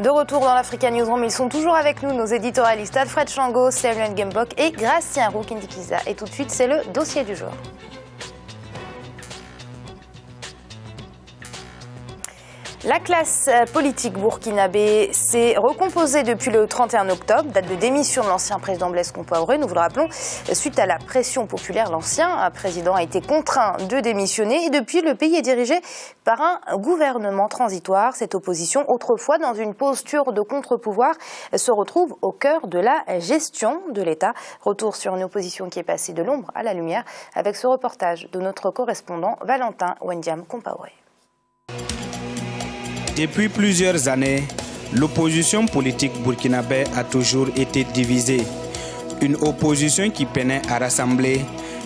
De retour dans l'Africa Newsroom, ils sont toujours avec nous, nos éditorialistes Alfred Chango, Samuel Gembok et Gracien Roukindikiza. Et tout de suite, c'est le dossier du jour. La classe politique burkinabé s'est recomposée depuis le 31 octobre, date de démission de l'ancien président Blaise Compaoré. Nous vous le rappelons, suite à la pression populaire, l'ancien président a été contraint de démissionner et depuis, le pays est dirigé par un gouvernement transitoire. Cette opposition, autrefois dans une posture de contre-pouvoir, se retrouve au cœur de la gestion de l'État. Retour sur une opposition qui est passée de l'ombre à la lumière avec ce reportage de notre correspondant Valentin Wendiam Compaoré. Depuis plusieurs années, l'opposition politique burkinabé a toujours été divisée. Une opposition qui peinait à rassembler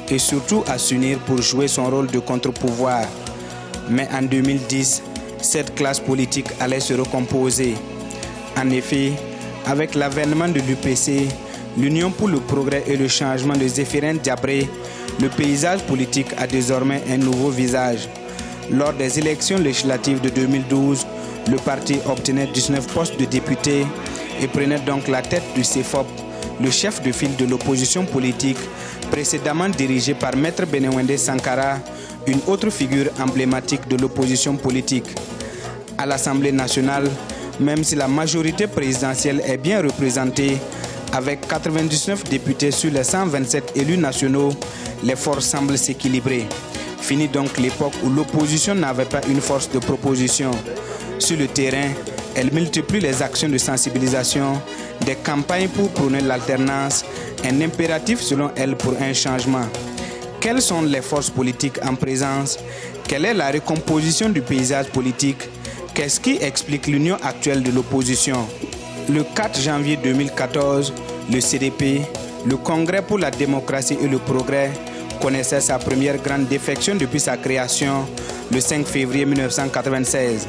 et surtout à s'unir pour jouer son rôle de contre-pouvoir. Mais en 2010, cette classe politique allait se recomposer. En effet, avec l'avènement de l'UPC, l'Union pour le progrès et le changement de Zéphirin Diabré, le paysage politique a désormais un nouveau visage. Lors des élections législatives de 2012, le parti obtenait 19 postes de députés et prenait donc la tête du CEFOP, le chef de file de l'opposition politique, précédemment dirigé par Maître Benewende Sankara, une autre figure emblématique de l'opposition politique. À l'Assemblée nationale, même si la majorité présidentielle est bien représentée, avec 99 députés sur les 127 élus nationaux, les forces semblent s'équilibrer. Fini donc l'époque où l'opposition n'avait pas une force de proposition. Sur le terrain, elle multiplie les actions de sensibilisation, des campagnes pour prôner l'alternance, un impératif selon elle pour un changement. Quelles sont les forces politiques en présence? Quelle est la recomposition du paysage politique? Qu'est-ce qui explique l'union actuelle de l'opposition? Le 4 janvier 2014, le CDP, le Congrès pour la démocratie et le progrès, connaissait sa première grande défection depuis sa création, le 5 février 1996.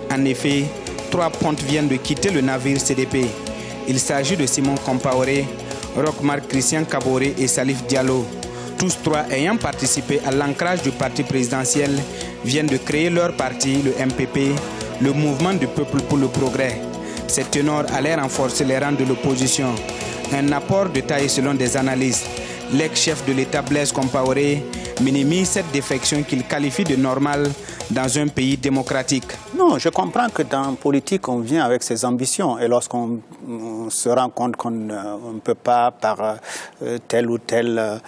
En effet, 3 pontes viennent de quitter le navire CDP. Il s'agit de Simon Compaoré, Roch-Marc Christian Kaboré et Salif Diallo. Tous 3 ayant participé à l'ancrage du parti présidentiel viennent de créer leur parti, le MPP, le Mouvement du Peuple pour le Progrès. Ces ténors allaient renforcer les rangs de l'opposition. Un apport de taille selon des analystes. L'ex-chef de l'État Blaise Compaoré minimise cette défection qu'il qualifie de normale dans un pays démocratique. Non, je comprends que dans la politique, on vient avec ses ambitions. Et lorsqu'on se rend compte qu'on ne peut pas, par telle ou telle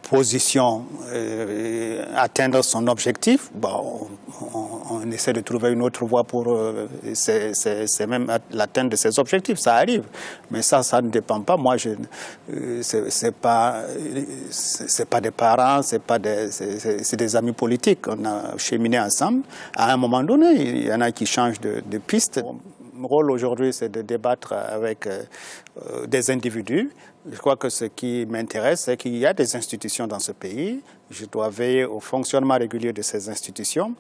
position, atteindre son objectif, bon, on essaie de trouver une autre voie pour c'est même l'atteinte de ses objectifs. Ça arrive. Mais ça ne dépend pas. Moi, c'est pas des parents, c'est des amis politiques. On a cheminé ensemble. À un moment donné, il y en a qui changent de piste. Mon rôle aujourd'hui, c'est de débattre avec des individus. Je crois que ce qui m'intéresse, c'est qu'il y a des institutions dans ce pays. Je dois veiller au fonctionnement régulier de ces institutions,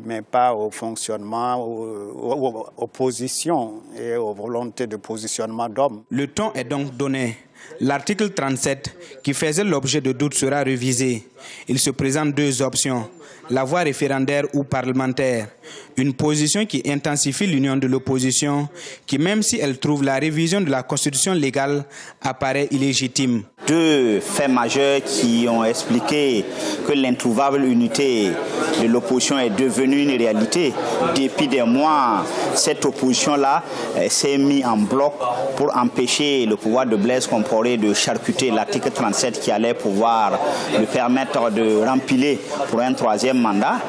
mais pas au fonctionnement, aux positions et aux volontés de positionnement d'hommes. Le ton est donc donné. L'article 37, qui faisait l'objet de doutes, sera révisé. Il se présente 2 options, la voie référendaire ou parlementaire. Une position qui intensifie l'union de l'opposition, qui même si elle trouve la révision de la Constitution légale, apparaît illégitime. 2 faits majeurs qui ont expliqué que l'introuvable unité de l'opposition est devenue une réalité. Depuis des mois, cette opposition-là s'est mise en bloc pour empêcher le pouvoir de Blaise Compaoré de charcuter l'article 37 qui allait pouvoir lui permettre de rempiler pour un 3e mandat.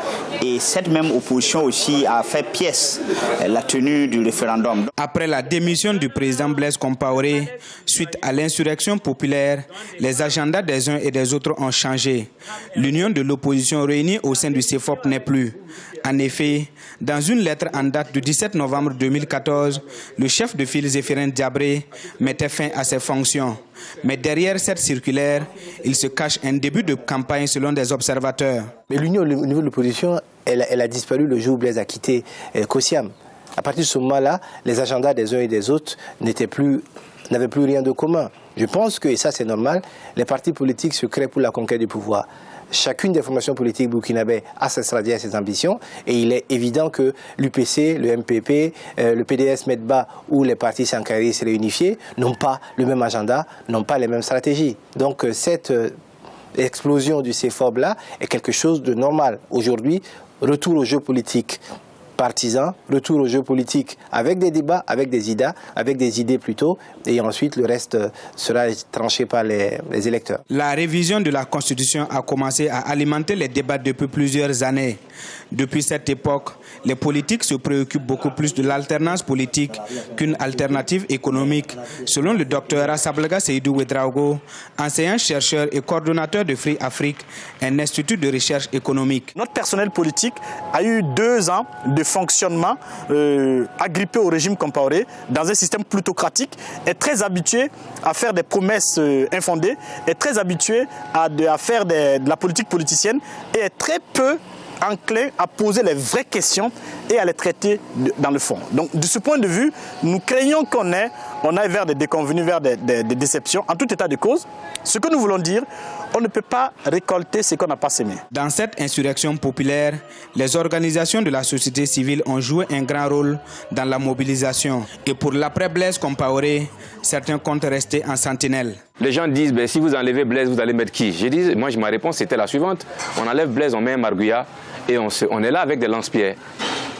Et cette même opposition aussi a fait pièce la tenue du référendum. Après la démission du président Blaise Compaoré, suite à l'insurrection populaire, les agendas des uns et des autres ont changé. L'union de l'opposition réunie au sein du CEFOP n'est plus. En effet, dans une lettre en date du 17 novembre 2014, le chef de file Zéphirin Diabré mettait fin à ses fonctions. Mais derrière cette circulaire, il se cache un début de campagne selon des observateurs. Mais l'union au niveau de l'opposition, elle a disparu le jour où Blaise a quitté COSIAM. À partir de ce moment-là, les agendas des uns et des autres n'avaient plus rien de commun. Je pense que, et ça c'est normal, les partis politiques se créent pour la conquête du pouvoir. chacune des formations politiques burkinabè a sa stratégie et ses ambitions, et il est évident que l'UPC, le MPP, le PDS MEDBA ou les partis sankaristes réunifiés n'ont pas le même agenda, n'ont pas les mêmes stratégies. Donc cette explosion du CFOB-là est quelque chose de normal. Aujourd'hui, retour au jeu politique partisan, retour au jeu politique avec des débats, avec des idées plutôt, et ensuite le reste sera tranché par les électeurs. La révision de la Constitution a commencé à alimenter les débats depuis plusieurs années. Depuis cette époque, les politiques se préoccupent beaucoup plus de l'alternance politique qu'une alternative économique, selon le docteur Asablaga Seydou Ouedraogo, enseignant-chercheur et coordonnateur de Free Afrique, un institut de recherche économique. Notre personnel politique a eu 2 ans de fonctionnement agrippé au régime Compaoré dans un système plutocratique, est très habitué à faire des promesses infondées, est très habitué à faire de la politique politicienne et est très peu enclin à poser les vraies questions et à les traiter dans le fond. Donc de ce point de vue, nous craignons qu'on aille vers des déconvenues, vers des déceptions. En tout état de cause, ce que nous voulons dire, on ne peut pas récolter ce qu'on n'a pas semé. Dans cette insurrection populaire, les organisations de la société civile ont joué un grand rôle dans la mobilisation. Et pour l'après Blaise Compaoré, certains comptent rester en sentinelle. Les gens disent, ben, si vous enlevez Blaise, vous allez mettre qui? J'ai dit, moi ma réponse c'était la suivante. On enlève Blaise, on met un Marguya et on est là avec des lance-pierres.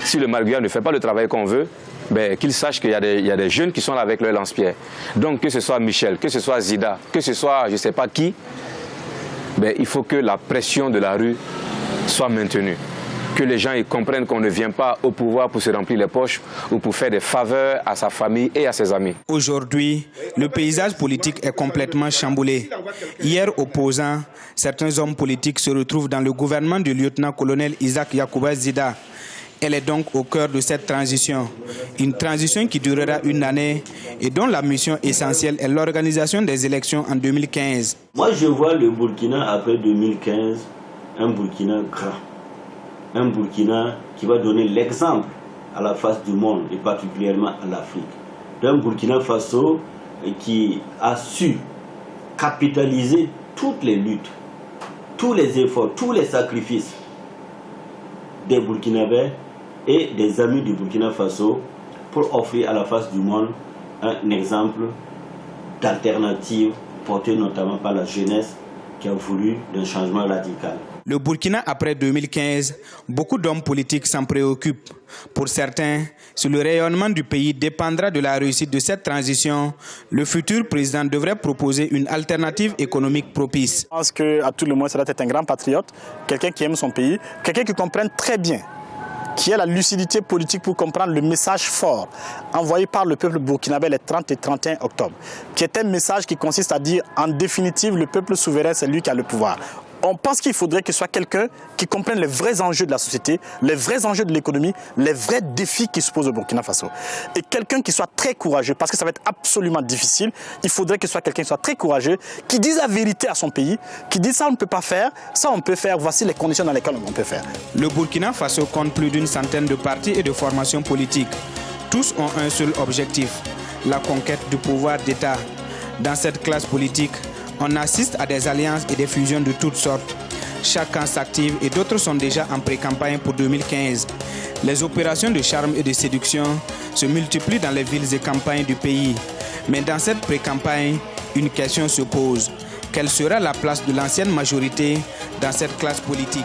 Si le Marguya ne fait pas le travail qu'on veut, ben, qu'il sache qu'il y a des jeunes qui sont là avec leurs lance-pierres. Donc que ce soit Michel, que ce soit Zida, que ce soit je ne sais pas qui, ben, il faut que la pression de la rue soit maintenue. Que les gens ils comprennent qu'on ne vient pas au pouvoir pour se remplir les poches ou pour faire des faveurs à sa famille et à ses amis. Aujourd'hui, le paysage politique est complètement chamboulé. Hier opposant, certains hommes politiques se retrouvent dans le gouvernement du lieutenant-colonel Isaac Yacouba Zida. Elle est donc au cœur de cette transition. Une transition qui durera 1 année et dont la mission essentielle est l'organisation des élections en 2015. Moi, je vois le Burkina après 2015, un Burkina grand. Un Burkina qui va donner l'exemple à la face du monde et particulièrement à l'Afrique. Un Burkina Faso qui a su capitaliser toutes les luttes, tous les efforts, tous les sacrifices des Burkinabés et des amis du Burkina Faso pour offrir à la face du monde un exemple d'alternative portée notamment par la jeunesse qui a voulu d'un changement radical. Le Burkina après 2015, beaucoup d'hommes politiques s'en préoccupent. Pour certains, si le rayonnement du pays dépendra de la réussite de cette transition, le futur président devrait proposer une alternative économique propice. Je pense qu'à tout le moins, ça doit être un grand patriote, quelqu'un qui aime son pays, quelqu'un qui comprenne très bien, qui a la lucidité politique pour comprendre le message fort envoyé par le peuple burkinabé les 30 et 31 octobre, qui est un message qui consiste à dire, en définitive, le peuple souverain, c'est lui qui a le pouvoir. On pense qu'il faudrait que ce soit quelqu'un qui comprenne les vrais enjeux de la société, les vrais enjeux de l'économie, les vrais défis qui se posent au Burkina Faso. Et quelqu'un qui soit très courageux, parce que ça va être absolument difficile, il faudrait que ce soit quelqu'un qui soit très courageux, qui dise la vérité à son pays, qui dise ça on ne peut pas faire, ça on peut faire, voici les conditions dans lesquelles on peut faire. Le Burkina Faso compte plus d'une centaine de partis et de formations politiques. Tous ont un seul objectif, la conquête du pouvoir d'État. Dans cette classe politique, on assiste à des alliances et des fusions de toutes sortes. Chacun s'active et d'autres sont déjà en pré-campagne pour 2015. Les opérations de charme et de séduction se multiplient dans les villes et campagnes du pays. Mais dans cette pré-campagne, une question se pose. Quelle sera la place de l'ancienne majorité dans cette classe politique ?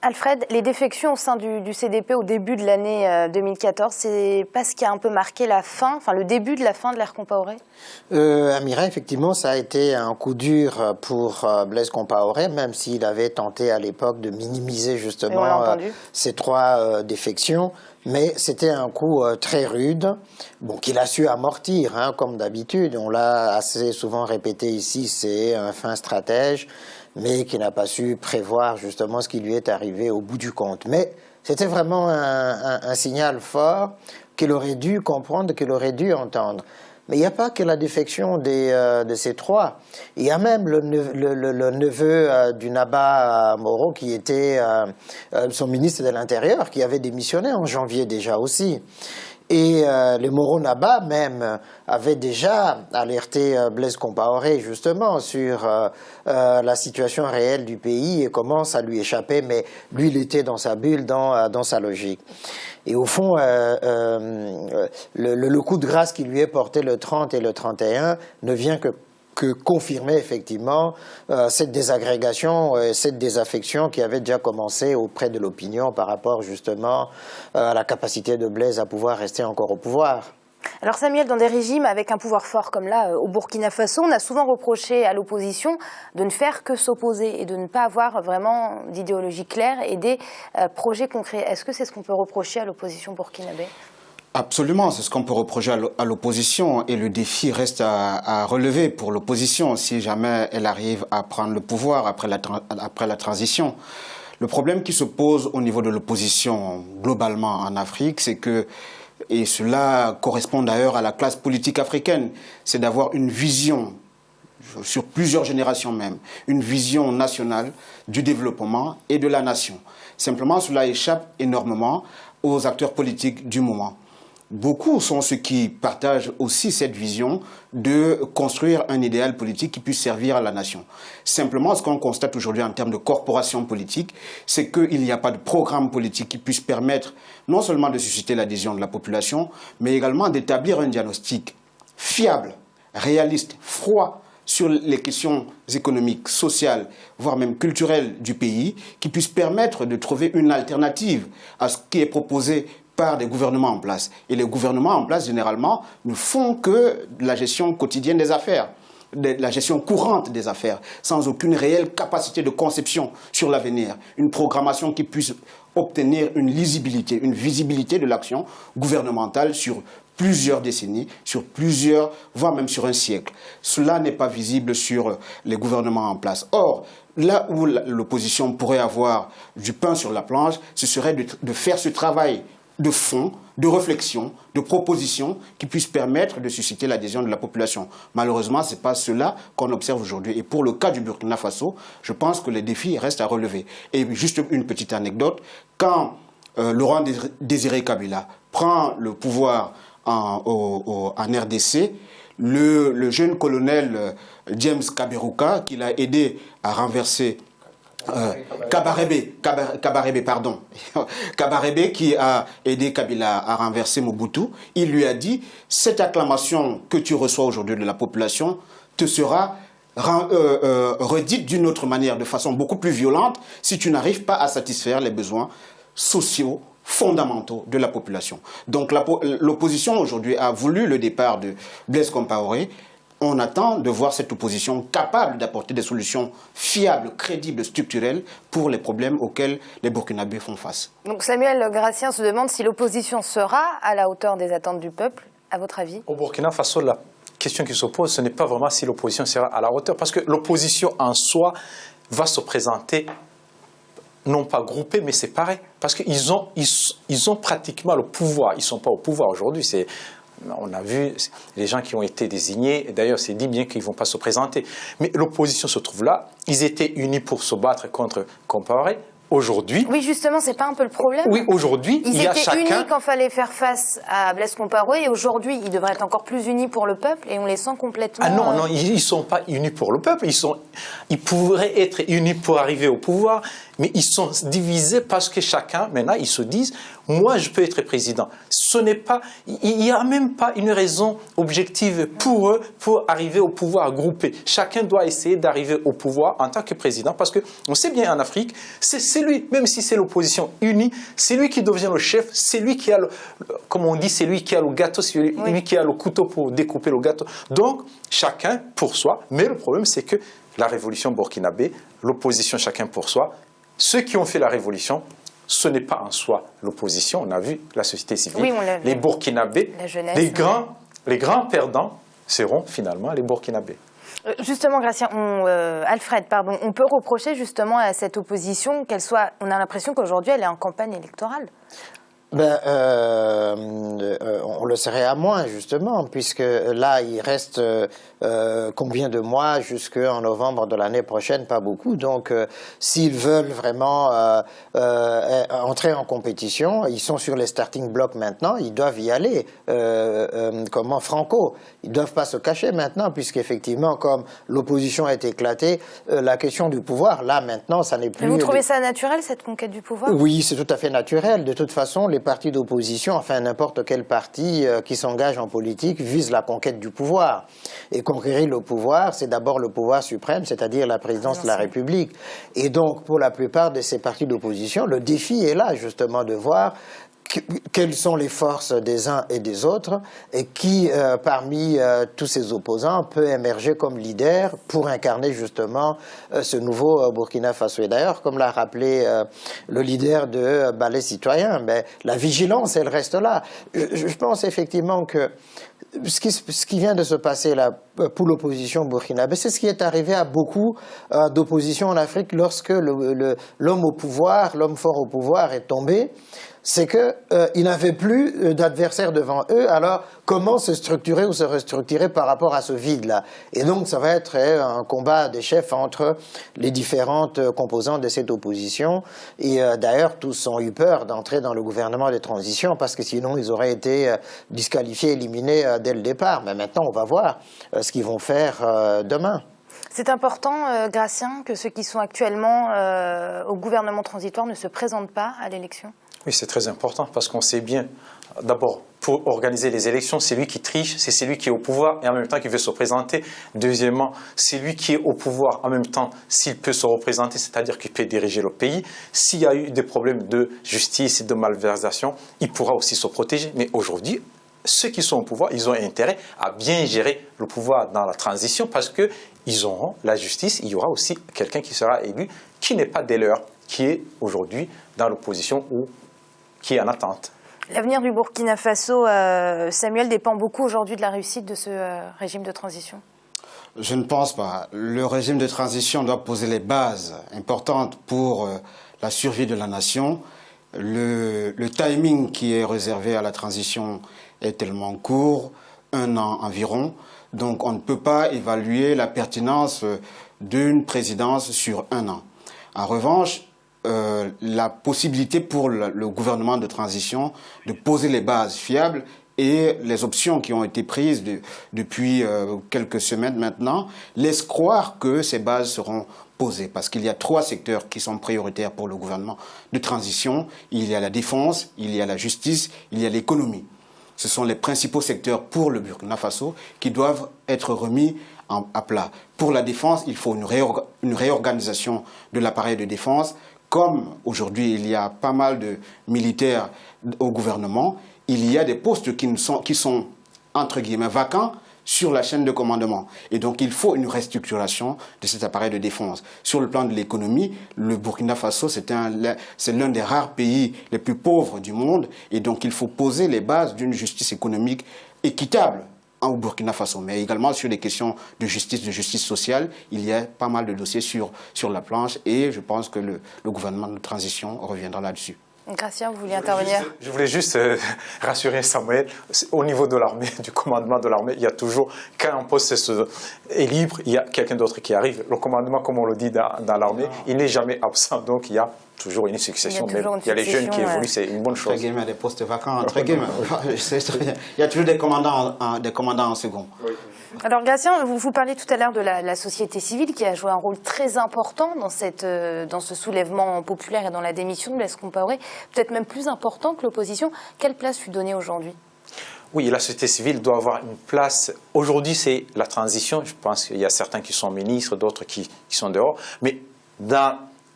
Alfred, les défections au sein du CDP au début de l'année 2014, c'est pas ce qui a un peu marqué la fin, le début de la fin de l'ère Compaoré? Amira, effectivement, ça a été un coup dur pour Blaise Compaoré, même s'il avait tenté à l'époque de minimiser justement ces 3 défections. Mais c'était un coup très rude, qu'il a su amortir, comme d'habitude. On l'a assez souvent répété ici, c'est un fin stratège, mais qui n'a pas su prévoir justement ce qui lui est arrivé au bout du compte. Mais c'était vraiment un signal fort qu'il aurait dû comprendre, qu'il aurait dû entendre. Mais il n'y a pas que la défection de ces 3. Il y a même le neveu du Naba Moro qui était son ministre de l'Intérieur, qui avait démissionné en janvier déjà aussi. Et les Moro-Naba même avaient déjà alerté Blaise Compaoré justement sur la situation réelle du pays et comment ça lui échappait, mais lui il était dans sa bulle, dans sa logique. Et au fond, le coup de grâce qui lui est porté le 30 et le 31 ne vient que confirmer effectivement cette désagrégation, cette désaffection qui avait déjà commencé auprès de l'opinion par rapport justement à la capacité de Blaise à pouvoir rester encore au pouvoir. Alors Samuel, dans des régimes avec un pouvoir fort comme là, au Burkina Faso, on a souvent reproché à l'opposition de ne faire que s'opposer et de ne pas avoir vraiment d'idéologie claire et des projets concrets. Est-ce que c'est ce qu'on peut reprocher à l'opposition burkinabé ? Absolument, c'est ce qu'on peut reprocher à l'opposition et le défi reste à relever pour l'opposition si jamais elle arrive à prendre le pouvoir après la transition. Le problème qui se pose au niveau de l'opposition globalement en Afrique, c'est que, et cela correspond d'ailleurs à la classe politique africaine, c'est d'avoir une vision sur plusieurs générations même, une vision nationale du développement et de la nation. Simplement, cela échappe énormément aux acteurs politiques du moment. Beaucoup sont ceux qui partagent aussi cette vision de construire un idéal politique qui puisse servir à la nation. Simplement, ce qu'on constate aujourd'hui en termes de corporation politique, c'est qu'il n'y a pas de programme politique qui puisse permettre non seulement de susciter l'adhésion de la population, mais également d'établir un diagnostic fiable, réaliste, froid sur les questions économiques, sociales, voire même culturelles du pays, qui puisse permettre de trouver une alternative à ce qui est proposé par des gouvernements en place. Et les gouvernements en place, généralement, ne font que la gestion quotidienne des affaires, la gestion courante des affaires, sans aucune réelle capacité de conception sur l'avenir, une programmation qui puisse obtenir une lisibilité, une visibilité de l'action gouvernementale sur plusieurs décennies, sur plusieurs, voire même sur un siècle. Cela n'est pas visible sur les gouvernements en place. Or, là où l'opposition pourrait avoir du pain sur la planche, ce serait de faire ce travail de fond, de réflexion, de proposition qui puisse permettre de susciter l'adhésion de la population. Malheureusement, ce n'est pas cela qu'on observe aujourd'hui. Et pour le cas du Burkina Faso, je pense que les défis restent à relever. Et juste une petite anecdote, quand Laurent Désiré Kabila prend le pouvoir en RDC, le jeune colonel James Kaberuka, qui l'a aidé à renverser Kabarebe qui a aidé Kabila à renverser Mobutu, il lui a dit « Cette acclamation que tu reçois aujourd'hui de la population te sera redite d'une autre manière, de façon beaucoup plus violente, si tu n'arrives pas à satisfaire les besoins sociaux fondamentaux de la population. » Donc l'opposition aujourd'hui a voulu le départ de Blaise Compaoré. On attend de voir cette opposition capable d'apporter des solutions fiables, crédibles, structurelles pour les problèmes auxquels les Burkinabés font face. Donc Samuel Gratien se demande si l'opposition sera à la hauteur des attentes du peuple, à votre avis? Au Burkina Faso, la question qui se pose, ce n'est pas vraiment si l'opposition sera à la hauteur, parce que l'opposition en soi va se présenter non pas groupés, mais séparés, parce qu'ils ont pratiquement le pouvoir. Ils ne sont pas au pouvoir aujourd'hui, on a vu les gens qui ont été désignés, et d'ailleurs c'est dit bien qu'ils ne vont pas se présenter. Mais l'opposition se trouve là, ils étaient unis pour se battre contre Compaoré. Aujourd'hui... Oui, justement, c'est pas un peu le problème? Oui, aujourd'hui, il y a chacun... Ils étaient unis quand il fallait faire face à Blaise Compaoré, et aujourd'hui, ils devraient être encore plus unis pour le peuple, et on les sent complètement... Ah non, non, ils ne sont pas unis pour le peuple, ils pourraient être unis pour arriver au pouvoir, mais ils sont divisés parce que chacun, maintenant, ils se disent, moi, je peux être président. Ce n'est pas... Il n'y a même pas une raison objective pour eux, pour arriver au pouvoir groupé. Chacun doit essayer d'arriver au pouvoir en tant que président, parce qu'on sait bien en Afrique, c'est lui, même si c'est l'opposition unie, c'est lui qui devient le chef, c'est lui qui a le, comme on dit, c'est lui qui a le gâteau, c'est lui qui a le couteau pour découper le gâteau. Donc, chacun pour soi, mais le problème c'est que la révolution burkinabé, l'opposition chacun pour soi, ceux qui ont fait la révolution, ce n'est pas en soi l'opposition, on a vu la société civile, les burkinabés, les grands perdants seront finalement les burkinabés. Justement, Gratien, Alfred, pardon, on peut reprocher justement à cette opposition qu'elle soit, on a l'impression qu'aujourd'hui elle est en campagne électorale. On le serait à moins, justement, puisque là, il reste combien de mois jusqu'en novembre de l'année prochaine? Pas beaucoup. Donc, s'ils veulent vraiment entrer en compétition, ils sont sur les starting blocks maintenant, ils doivent y aller. Comment Franco? Ils ne doivent pas se cacher maintenant, puisqu'effectivement, comme l'opposition est éclatée, la question du pouvoir, là, maintenant, ça n'est plus... Mais vous trouvez ça naturel, cette conquête du pouvoir? Oui, c'est tout à fait naturel. De toute façon, les partis d'opposition, enfin n'importe quel parti qui s'engage en politique, vise la conquête du pouvoir. Et conquérir le pouvoir, c'est d'abord le pouvoir suprême, c'est-à-dire la présidence de la République. Et donc, pour la plupart de ces partis d'opposition, le défi est là, justement, de voir quelles sont les forces des uns et des autres et qui, parmi tous ces opposants, peut émerger comme leader pour incarner justement ce nouveau Burkina Faso. Et d'ailleurs, comme l'a rappelé le leader de Balai Citoyen, la vigilance, elle reste là. Je pense effectivement que ce qui vient de se passer là pour l'opposition burkinabé, c'est ce qui est arrivé à beaucoup d'oppositions en Afrique lorsque l'homme au pouvoir, l'homme fort au pouvoir est tombé. C'est qu'ils n'avaient plus d'adversaires devant eux, alors comment se structurer ou se restructurer par rapport à ce vide-là? Et donc ça va être un combat des chefs entre les différentes composantes de cette opposition. Et d'ailleurs, tous ont eu peur d'entrer dans le gouvernement de transition, parce que sinon ils auraient été disqualifiés, éliminés dès le départ. Mais maintenant, on va voir ce qu'ils vont faire demain. C'est important, Gratien, que ceux qui sont actuellement au gouvernement transitoire ne se présentent pas à l'élection? Oui, c'est très important parce qu'on sait bien, d'abord, pour organiser les élections, c'est lui qui triche, c'est celui qui est au pouvoir et en même temps qui veut se présenter. Deuxièmement, c'est lui qui est au pouvoir en même temps s'il peut se représenter, c'est-à-dire qu'il peut diriger le pays. S'il y a eu des problèmes de justice et de malversation, il pourra aussi se protéger. Mais aujourd'hui, ceux qui sont au pouvoir, ils ont intérêt à bien gérer le pouvoir dans la transition parce qu'ils auront la justice. Il y aura aussi quelqu'un qui sera élu qui n'est pas des leurs, qui est aujourd'hui dans l'opposition ou qui est en attente. L'avenir du Burkina Faso, Samuel, dépend beaucoup aujourd'hui de la réussite de ce régime de transition? Je ne pense pas. Le régime de transition doit poser les bases importantes pour la survie de la nation. Le timing qui est réservé à la transition est tellement court, 1 an environ. Donc on ne peut pas évaluer la pertinence d'une présidence sur 1 an. En revanche, la possibilité pour le gouvernement de transition de poser les bases fiables et les options qui ont été prises depuis quelques semaines maintenant laissent croire que ces bases seront posées. Parce qu'il y a 3 secteurs qui sont prioritaires pour le gouvernement de transition. Il y a la défense, il y a la justice, il y a l'économie. Ce sont les principaux secteurs pour le Burkina Faso qui doivent être remis à plat. Pour la défense, il faut une réorganisation de l'appareil de défense. Comme aujourd'hui, il y a pas mal de militaires au gouvernement, il y a des postes qui sont entre guillemets, vacants sur la chaîne de commandement. Et donc, il faut une restructuration de cet appareil de défense. Sur le plan de l'économie, le Burkina Faso, c'est l'un des rares pays les plus pauvres du monde. Et donc, il faut poser les bases d'une justice économique équitable au Burkina Faso, mais également sur les questions de justice sociale. Il y a pas mal de dossiers sur la planche et je pense que le gouvernement de transition reviendra là-dessus. Gratien, vous vouliez intervenir? Je voulais juste rassurer Samuel, au niveau de l'armée, du commandement de l'armée, il y a toujours, quand un poste est libre, il y a quelqu'un d'autre qui arrive. Le commandement, comme on le dit dans l'armée, il n'est jamais absent, donc il y a toujours une succession. Il y a les jeunes qui évoluent, c'est une bonne chose. Entre guillemets, des postes vacants, entre guillemets. Il y a toujours des commandants en second. Oui. Alors Gratien, vous parliez tout à l'heure de la société civile qui a joué un rôle très important dans ce soulèvement populaire et dans la démission de Blaise Compaoré, peut-être même plus important que l'opposition. Quelle place lui donner aujourd'hui? Oui, la société civile doit avoir une place. Aujourd'hui, c'est la transition. Je pense qu'il y a certains qui sont ministres, d'autres qui sont dehors. Mais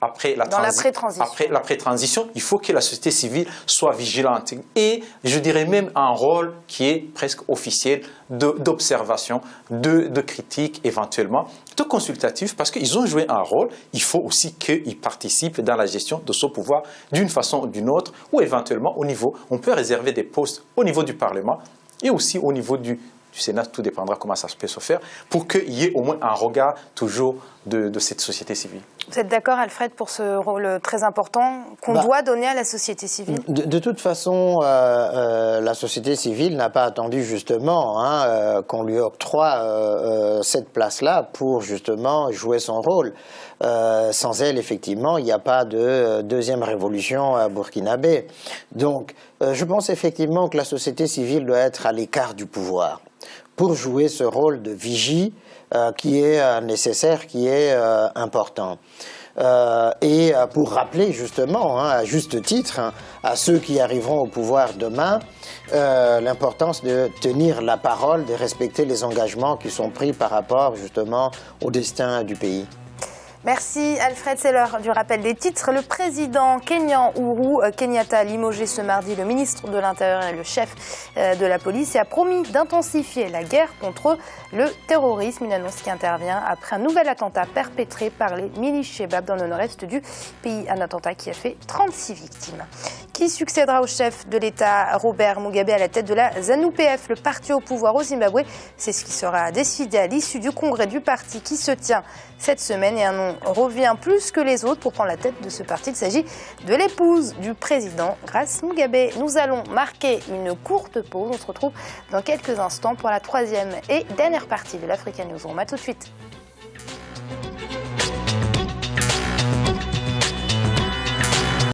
après la pré-transition, il faut que la société civile soit vigilante. Et je dirais même un rôle qui est presque officiel d'observation, de critique éventuellement, de consultatif, parce qu'ils ont joué un rôle. Il faut aussi qu'ils participent dans la gestion de ce pouvoir d'une façon ou d'une autre, ou éventuellement on peut réserver des postes au niveau du Parlement et aussi au niveau du du Sénat, tout dépendra comment ça peut se faire, pour qu'il y ait au moins un regard toujours de cette société civile. Vous êtes d'accord, Alfred, pour ce rôle très important qu'on doit donner à la société civile? De toute façon, la société civile n'a pas attendu justement qu'on lui octroie cette place-là pour justement jouer son rôle. Sans elle, effectivement, il n'y a pas de deuxième révolution burkinabé. Donc, je pense effectivement que la société civile doit être à l'écart du pouvoir pour jouer ce rôle de vigie qui est nécessaire, qui est important. Et pour rappeler justement, à juste titre, à ceux qui arriveront au pouvoir demain, l'importance de tenir la parole, de respecter les engagements qui sont pris par rapport justement au destin du pays. Merci Alfred, c'est l'heure du rappel des titres. Le président kenyan Uhuru Kenyatta a limogé ce mardi le ministre de l'Intérieur et le chef de la police et a promis d'intensifier la guerre contre le terrorisme. Une annonce qui intervient après un nouvel attentat perpétré par les milices Chebab dans le nord-est du pays. Un attentat qui a fait 36 victimes. Qui succédera au chef de l'État Robert Mugabe à la tête de la ZANU-PF, le parti au pouvoir au Zimbabwe? C'est ce qui sera décidé à l'issue du congrès du parti qui se tient cette semaine et un nom revient plus que les autres pour prendre la tête de ce parti. Il s'agit de l'épouse du président, Grace Mugabe. Nous allons marquer une courte pause. On se retrouve dans quelques instants pour la troisième et dernière partie de l'Africa Newsroom. À tout de suite.